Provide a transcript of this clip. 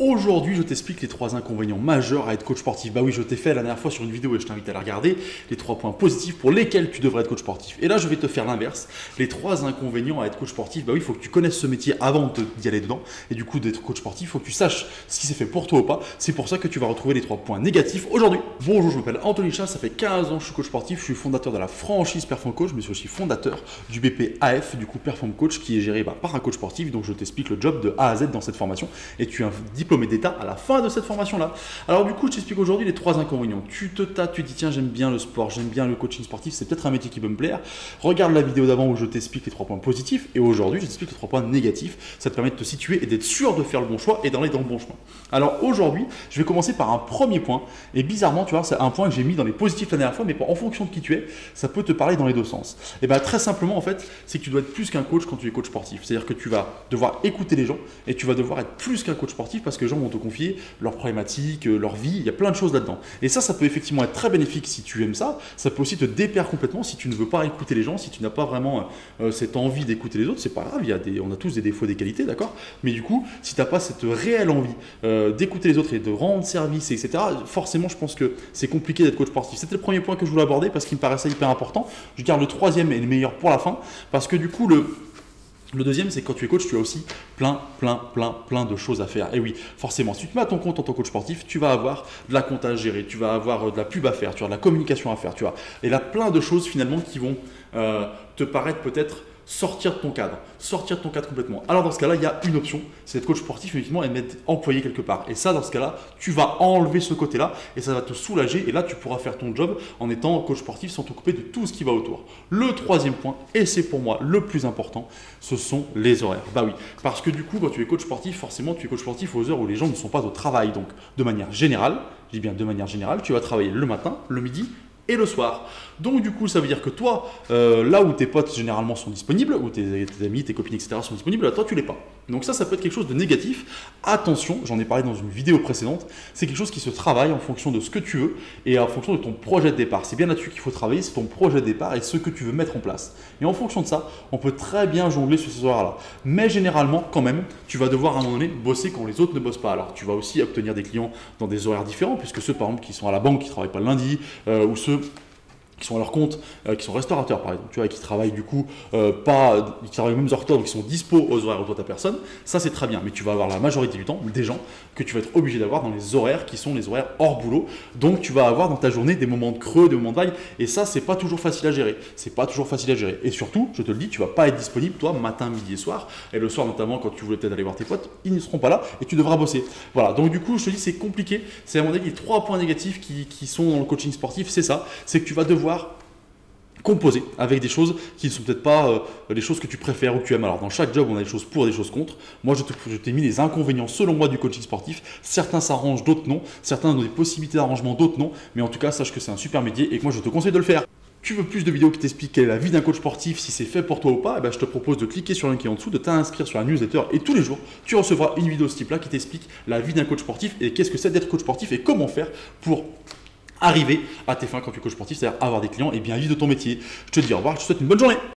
Aujourd'hui, je t'explique les 3 inconvénients majeurs à être coach sportif. Bah oui, je t'ai fait la dernière fois sur une vidéo et je t'invite à la regarder, les 3 points positifs pour lesquels tu devrais être coach sportif. Et là, je vais te faire l'inverse, les 3 inconvénients à être coach sportif. Bah oui, il faut que tu connaisses ce métier avant d'y aller dedans. Et du coup, d'être coach sportif, il faut que tu saches ce qui s'est fait pour toi ou pas. C'est pour ça que tu vas retrouver les 3 points négatifs aujourd'hui. Bonjour, je m'appelle Anthony Chat, ça fait 15 ans que je suis coach sportif. Je suis fondateur de la franchise Perform Coach, mais je suis aussi fondateur du BPAF, du coup Perform Coach, qui est géré par un coach sportif. Donc, je t'explique le job de A à Z dans cette formation. Et tu es un diplômé d'État à la fin de cette formation-là. Alors du coup, je t'explique aujourd'hui les 3 inconvénients. Tu te tâtes, tu dis tiens, j'aime bien le sport, j'aime bien le coaching sportif, c'est peut-être un métier qui peut me plaire. Regarde la vidéo d'avant où je t'explique les 3 points positifs et aujourd'hui, je t'explique les 3 points négatifs. Ça te permet de te situer et d'être sûr de faire le bon choix et d'aller dans le bon chemin. Alors aujourd'hui, je vais commencer par un premier point et bizarrement, tu vois, c'est un point que j'ai mis dans les positifs la dernière fois, mais en fonction de qui tu es, ça peut te parler dans les deux sens. Et bien très simplement, en fait, c'est que tu dois être plus qu'un coach quand tu es coach sportif. C'est-à-dire que tu vas devoir écouter les gens et tu vas devoir être plus qu'un coach sportif parce que les gens vont te confier leurs problématiques, leur vie, il y a plein de choses là-dedans. Et ça peut effectivement être très bénéfique si tu aimes ça. Ça peut aussi te déplaire complètement si tu ne veux pas écouter les gens, si tu n'as pas vraiment cette envie d'écouter les autres. C'est pas grave, on a tous des défauts, des qualités, d'accord. Mais du coup, si tu n'as pas cette réelle envie d'écouter les autres et de rendre service, etc., forcément, je pense que c'est compliqué d'être coach sportif. C'était le premier point que je voulais aborder parce qu'il me paraissait hyper important. Je garde le troisième et le meilleur pour la fin parce que du coup, le deuxième, c'est que quand tu es coach, tu as aussi plein de choses à faire. Et oui, forcément, si tu te mets à ton compte en tant que coach sportif, tu vas avoir de la compta à gérer, tu vas avoir de la pub à faire, tu vas avoir de la communication à faire, tu vois. Et là, plein de choses finalement qui vont te paraître peut-être sortir de ton cadre complètement. Alors dans ce cas-là, il y a une option, c'est d'être coach sportif uniquement et de m'être employé quelque part. Et ça, dans ce cas-là, tu vas enlever ce côté-là et ça va te soulager. Et là, tu pourras faire ton job en étant coach sportif sans t'occuper de tout ce qui va autour. Le troisième point, et c'est pour moi le plus important, ce sont les horaires. Bah oui, parce que du coup, quand tu es coach sportif, forcément, tu es coach sportif aux heures où les gens ne sont pas au travail. Donc, de manière générale, je dis bien de manière générale, tu vas travailler le matin, le midi et le soir. Donc du coup, ça veut dire que toi, là où tes potes généralement sont disponibles, où tes amis, tes copines, etc. sont disponibles, là, toi, tu l'es pas. Donc ça peut être quelque chose de négatif. Attention, j'en ai parlé dans une vidéo précédente, c'est quelque chose qui se travaille en fonction de ce que tu veux et en fonction de ton projet de départ. C'est bien là-dessus qu'il faut travailler, c'est ton projet de départ et ce que tu veux mettre en place. Et en fonction de ça, on peut très bien jongler sur ces horaires-là. Mais généralement, quand même, tu vas devoir à un moment donné bosser quand les autres ne bossent pas. Alors tu vas aussi obtenir des clients dans des horaires différents, puisque ceux par exemple qui sont à la banque, qui ne travaillent pas le lundi, ou ceux qui sont à leur compte, qui sont restaurateurs par exemple, tu vois, et qui travaillent du coup qui travaillent aux mêmes heures que toi, donc qui sont dispo aux horaires où toi t'as personne, ça c'est très bien, mais tu vas avoir la majorité du temps des gens que tu vas être obligé d'avoir dans les horaires qui sont les horaires hors boulot, donc tu vas avoir dans ta journée des moments de creux, des moments de vague, et ça c'est pas toujours facile à gérer, et surtout, je te le dis, tu vas pas être disponible toi matin, midi et soir, et le soir notamment quand tu voulais peut-être aller voir tes potes, ils ne seront pas là et tu devras bosser. Voilà, donc du coup je te dis c'est compliqué, c'est à mon avis les 3 points négatifs qui sont dans le coaching sportif, c'est ça, c'est que tu vas devoir composer avec des choses qui ne sont peut-être pas les choses que tu préfères ou que tu aimes. Alors dans chaque job, on a des choses pour et des choses contre. Moi, je t'ai mis les inconvénients selon moi du coaching sportif. Certains s'arrangent, d'autres non. Certains ont des possibilités d'arrangement, d'autres non. Mais en tout cas, sache que c'est un super métier et que moi, je te conseille de le faire. Tu veux plus de vidéos qui t'expliquent quelle est la vie d'un coach sportif, si c'est fait pour toi ou pas, eh ben, je te propose de cliquer sur le lien qui est en dessous, de t'inscrire sur la newsletter et tous les jours, tu recevras une vidéo de ce type-là qui t'explique la vie d'un coach sportif et qu'est-ce que c'est d'être coach sportif et comment faire pour arriver à tes fins quand tu es coach sportif, c'est-à-dire avoir des clients et bien vivre de ton métier. Je te dis au revoir, je te souhaite une bonne journée.